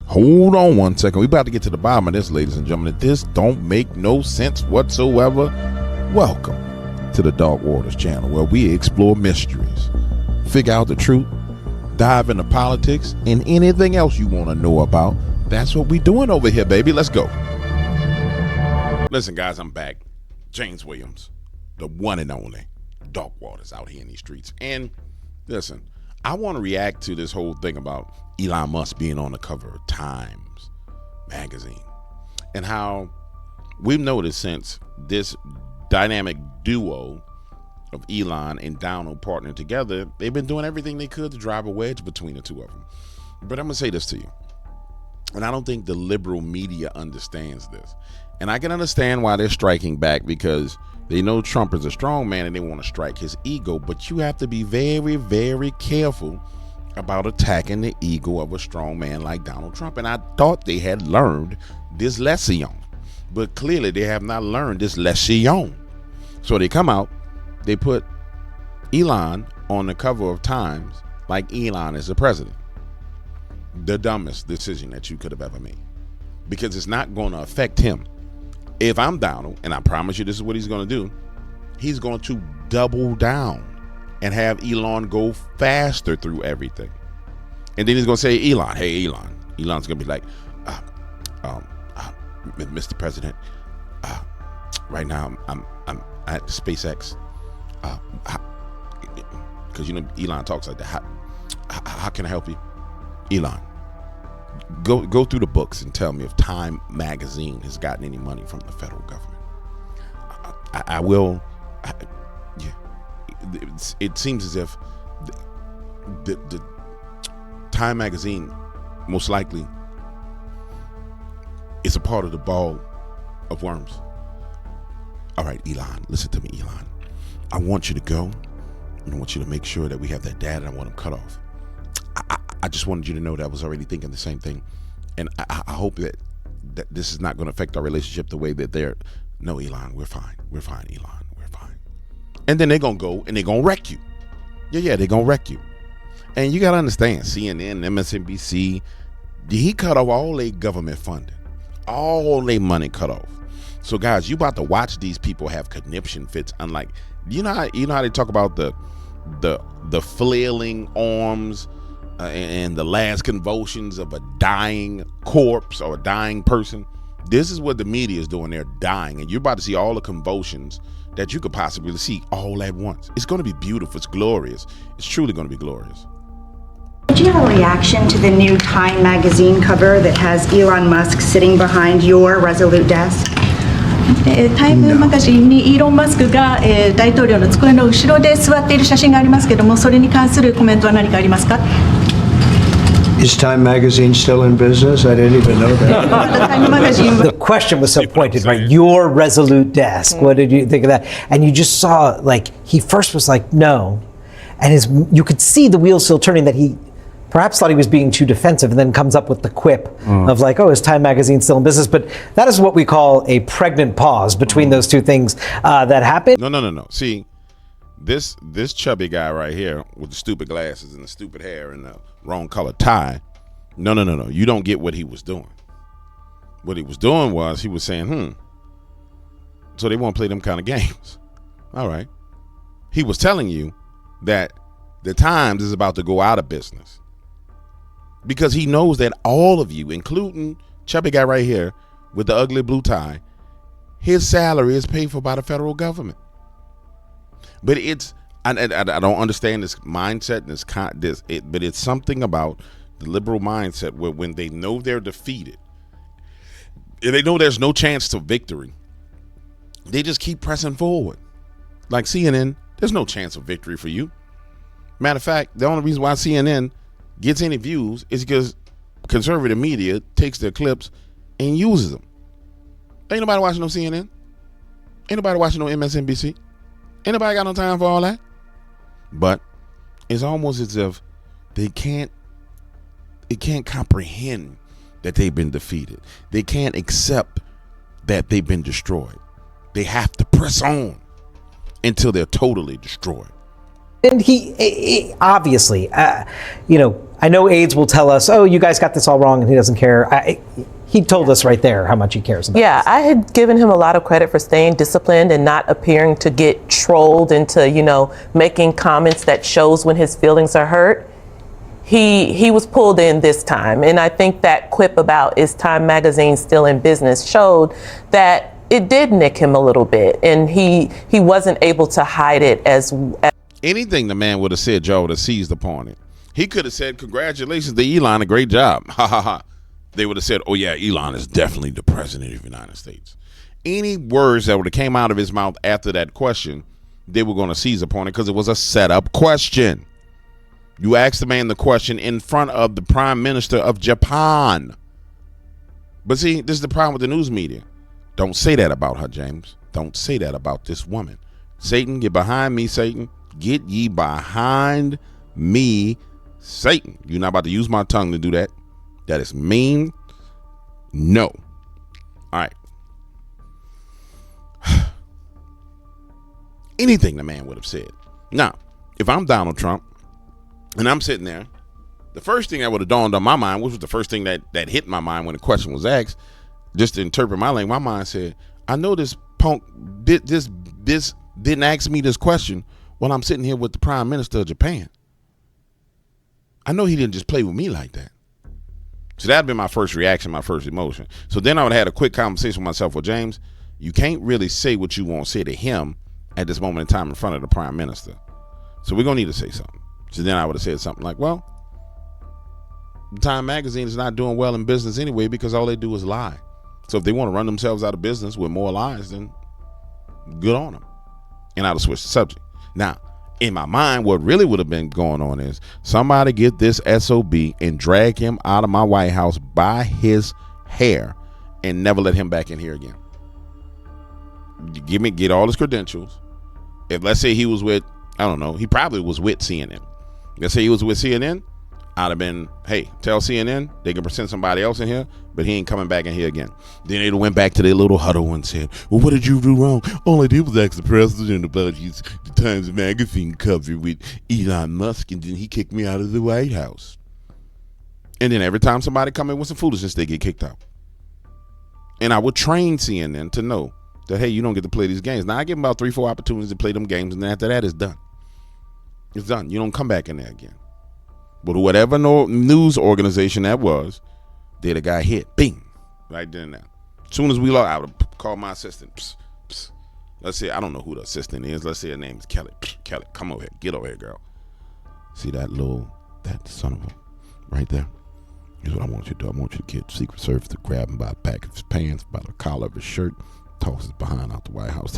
Hold on one second. We about to get to the bottom of this, ladies and gentlemen. This don't make no sense whatsoever. Welcome to the Dark Waters channel, where we explore mysteries, figure out the truth, dive into politics, and anything else you want to know about. That's what we doing over here, baby. Let's go. Listen, guys, I'm back. James Williams, the one and only Dark Waters out here in these streets. And listen, I want to react to this whole thing about Elon Musk being on the cover of Times magazine, and how we've noticed since this dynamic duo of Elon and Donald partnered together, they've been doing everything they could to drive a wedge between the two of them. But I'm gonna say this to you, and I don't think the liberal media understands this, and I can understand why they're striking back, because they know Trump is a strong man and they want to strike his ego. But you have to be very, very careful about attacking the ego of a strong man like Donald Trump. And I thought they had learned this lesson, but clearly they have not learned this lesson. So they come out, they put Elon on the cover of Times like Elon is the president. The dumbest decision that you could have ever made, because it's not going to affect him. If I'm Donald, and I promise you this is what he's going to do, he's going to double down and have Elon go faster through everything. And then he's going to say, Elon, hey, Elon. Elon's going to be like, Mr. President, right now I'm at SpaceX. Because, you know, Elon talks like that. How can I help you? Elon, go through the books and tell me if Time magazine has gotten any money from the federal government. I will. It seems as if the Time magazine most likely is a part of the ball of worms. All right, Elon, listen to me, Elon. I want you to go, and I want you to make sure that we have that data. I want them cut off. I just wanted you to know that I was already thinking the same thing. And I hope that this is not going to affect our relationship the way that they're. No, Elon, we're fine. We're fine, Elon. We're fine. And then they're going to go and they're going to wreck you. Yeah, they're going to wreck you. And you got to understand, CNN, MSNBC, he cut off all their government funding. All their money cut off. So, guys, you about to watch these people have conniption fits. Unlike, you know how they talk about the flailing arms, and the last convulsions of a dying corpse or a dying person. This is what the media is doing. They're dying, and you're about to see all the convulsions that you could possibly see all at once. It's going to be beautiful. It's glorious. It's truly going to be glorious. Do you have a reaction to the new Time magazine cover that has Elon Musk sitting behind your Resolute desk? タイムマガジンにイーロン・マスクが大統領の机の後ろで座っている写真がありますけども、それに関するコメントは何かありますか? Is Time magazine still in business? I didn't even know that. The question was so pointed, right? Your Resolute desk. What did you think of that? And you just saw, like, he first was like, no. And you could see the wheels still turning, that he perhaps thought he was being too defensive, and then comes up with the quip of like, oh, is Time magazine still in business? But that is what we call a pregnant pause between those two things that happened. No. See, this chubby guy right here with the stupid glasses and the stupid hair and the wrong color tie. No. You don't get what he was doing. What he was doing was he was saying, so they won't play them kind of games. All right. He was telling you that the Times is about to go out of business, because he knows that all of you, including chubby guy right here with the ugly blue tie, his salary is paid for by the federal government. But I don't understand this mindset and but it's something about the liberal mindset where when they know they're defeated and they know there's no chance to victory, they just keep pressing forward. Like CNN, there's no chance of victory for you. Matter of fact, the only reason why CNN gets any views is because conservative media takes their clips and uses them. Ain't nobody watching no CNN. Ain't nobody watching no MSNBC. Ain't nobody got no time for all that. But it's almost as if they can't comprehend that they've been defeated. They can't accept that they've been destroyed. They have to press on until they're totally destroyed. And he obviously, I know aides will tell us, oh, you guys got this all wrong, and he doesn't care. He told us right there how much he cares about Yeah, this. I had given him a lot of credit for staying disciplined and not appearing to get trolled into, making comments that shows when his feelings are hurt. He was pulled in this time. And I think that quip about is Time Magazine still in business showed that it did nick him a little bit. And he wasn't able to hide it as Anything the man would have said, y'all would have seized upon it. He could have said, congratulations to Elon, a great job. Ha ha ha. They would have said, oh yeah, Elon is definitely the president of the United States. Any words that would have came out of his mouth after that question, they were going to seize upon it because it was a setup question. You asked the man the question in front of the prime minister of Japan. But see, this is the problem with the news media. Don't say that about her, James. Don't say that about this woman. Satan, get behind me, Satan. Get ye behind me, Satan. You're not about to use my tongue to do that. That is mean. No. All right. Anything the man would have said. Now, if I'm Donald Trump and I'm sitting there, the first thing that would have dawned on my mind, which was the first thing that hit my mind when the question was asked, just to interpret my language, my mind said, I know this punk this didn't ask me this question while I'm sitting here with the prime minister of Japan. I know he didn't just play with me like that. So that'd been my first reaction, my first emotion. So then I would have had a quick conversation with myself. Well, James, you can't really say what you want to say to him at this moment in time in front of the prime minister. So we're going to need to say something. So then I would have said something like, well, Time Magazine is not doing well in business anyway because all they do is lie. So if they want to run themselves out of business with more lies, then good on them. And I would have switched the subject. Now, in my mind, what really would have been going on is somebody get this SOB and drag him out of my White House by his hair and never let him back in here again. Get all his credentials. If let's say he was with, I don't know, he probably was with CNN. Let's say he was with CNN, I'd have been, hey, tell CNN they can present somebody else in here, but he ain't coming back in here again. Then they went back to their little huddle and said, well, what did you do wrong? All I did was ask the president about the Times Magazine cover with Elon Musk, and then he kicked me out of the White House. And then every time somebody come in with some foolishness, they get kicked out. And I would train CNN to know that, hey, you don't get to play these games. Now, I give them about 3-4 opportunities to play them games, and then after that, it's done. It's done. You don't come back in there again. But whatever news organization that was, they the guy hit. Bing. Right then and there. As soon as we log, I would call my assistant. Psst, psst. Let's say, I don't know who the assistant is. Let's say her name is Kelly. Psst, Kelly, come over here. Get over here, girl. See that son of a, right there? Here's what I want you to do. I want you to get Secret Service to grab him by the back of his pants, by the collar of his shirt, toss his behind out the White House,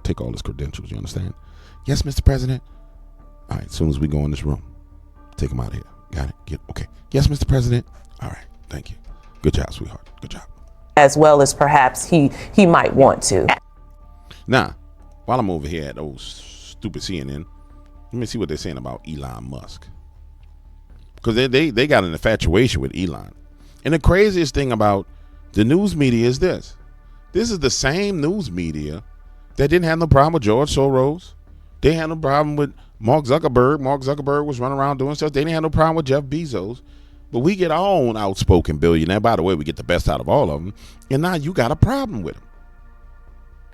take all his credentials, you understand? Yes, Mr. President. All right, as soon as we go in this room, take him out of here. Got it? Okay. Yes, Mr. President. All right. Thank you. Good job, sweetheart. Good job. as well as perhaps he might want to. Now, while I'm over here at old stupid CNN, let me see what they're saying about Elon Musk. Because they got an infatuation with Elon. And the craziest thing about the news media is this. This is the same news media that didn't have no problem with George Soros. They had no problem with Mark Zuckerberg. Mark Zuckerberg was running around doing stuff. They didn't have no problem with Jeff Bezos. But we get our own outspoken billionaire. By the way, we get the best out of all of them. And now you got a problem with them.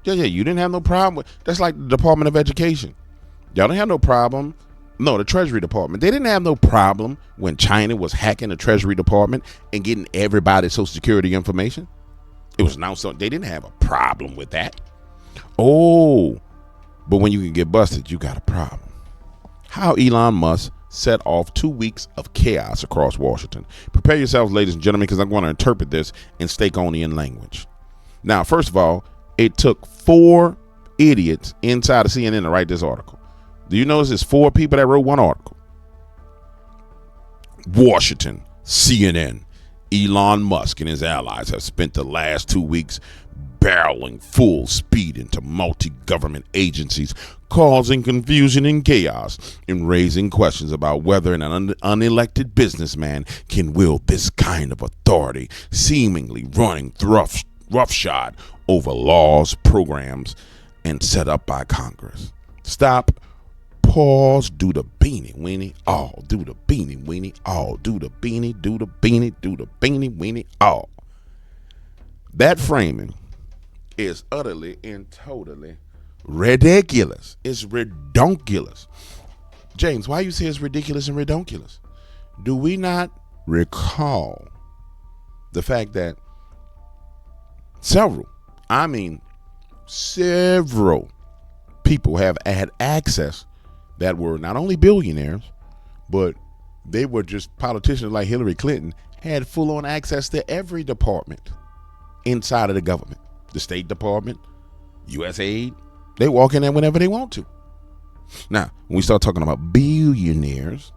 Yeah, you didn't have no problem with. That's like the Department of Education. Y'all didn't have no problem. No, the Treasury Department. They didn't have no problem when China was hacking the Treasury Department and getting everybody's Social Security information. It was announced. They didn't have a problem with that. Oh, but when you can get busted, you got a problem. How Elon Musk set off 2 weeks of chaos across Washington. Prepare yourselves, ladies and gentlemen, because I'm going to interpret this in Stakonian language. Now, first of all, it took 4 idiots inside of CNN to write this article. Do you notice there's 4 people that wrote one article? Washington, CNN, Elon Musk and his allies have spent the last 2 weeks barreling full speed into multi-government agencies, causing confusion and chaos and raising questions about whether an unelected businessman can wield this kind of authority, seemingly running roughshod over laws, programs, and set up by Congress. Stop, pause, do the beanie weenie, all, do the beanie weenie, all, do the beanie, do the beanie, do the beanie weenie, all. That framing is utterly and totally ridiculous. It's redonkulous. James, why you say it's ridiculous and redonkulous? Do we not recall the fact that several people have had access that were not only billionaires, but they were just politicians like Hillary Clinton, had full-on access to every department inside of the government. The State Department, USAID, they walk in there whenever they want to. Now, when we start talking about billionaires,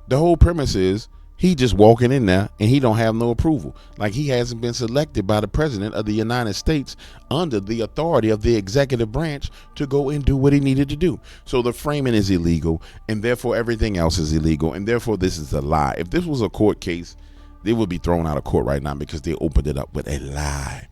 the whole premise is he just walking in there and he don't have no approval. Like he hasn't been selected by the president of the United States under the authority of the executive branch to go and do what he needed to do. So the framing is illegal, and therefore everything else is illegal, and therefore this is a lie. If this was a court case, they would be thrown out of court right now because they opened it up with a lie.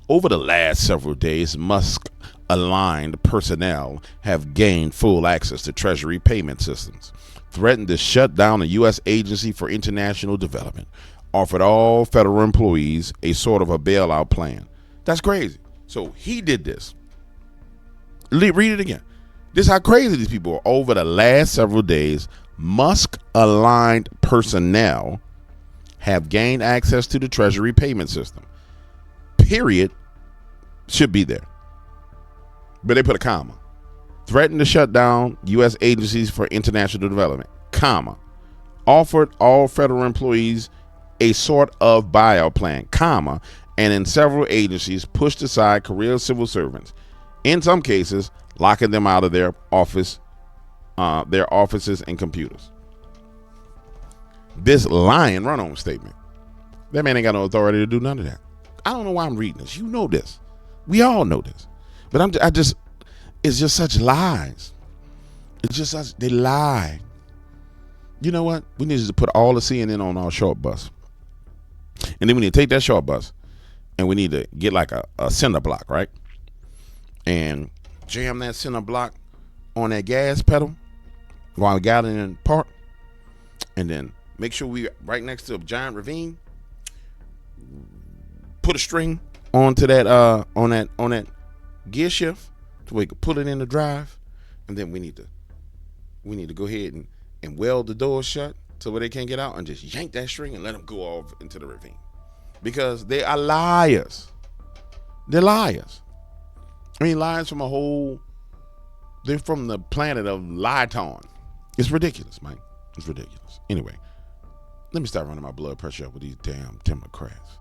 Over the last several days, Musk-aligned personnel have gained full access to Treasury payment systems, threatened to shut down the U.S. Agency for International Development, offered all federal employees a sort of a bailout plan. That's crazy. So he did this. Read it again. This is how crazy these people are. Over the last several days, Musk-aligned personnel have gained access to the Treasury payment system. Period. Should be there. But they put a comma. Threatened to shut down U.S. agencies for international development, comma. Offered all federal employees a sort of buyout plan, comma. And in several agencies pushed aside career civil servants. In some cases, locking them out of their offices and computers. This lying run-on statement. That man ain't got no authority to do none of that. I don't know why I'm reading this. You know this. We all know this. But it's just such lies. It's just such, they lie. You know what? We need to put all the CNN on our short bus. And then we need to take that short bus and we need to get like a center block, right? And jam that center block on that gas pedal while we got in the park. And then make sure we right next to a giant ravine. Put a string onto that on that gear shift so we can put it in the drive, and then we need to go ahead and weld the door shut so where they can't get out, and just yank that string and let them go off into the ravine, because they are liars. They're liars. I mean, liars from they're from the planet of Lyton. It's ridiculous, Mike. It's ridiculous. Anyway, let me start running my blood pressure up with these damn Democrats.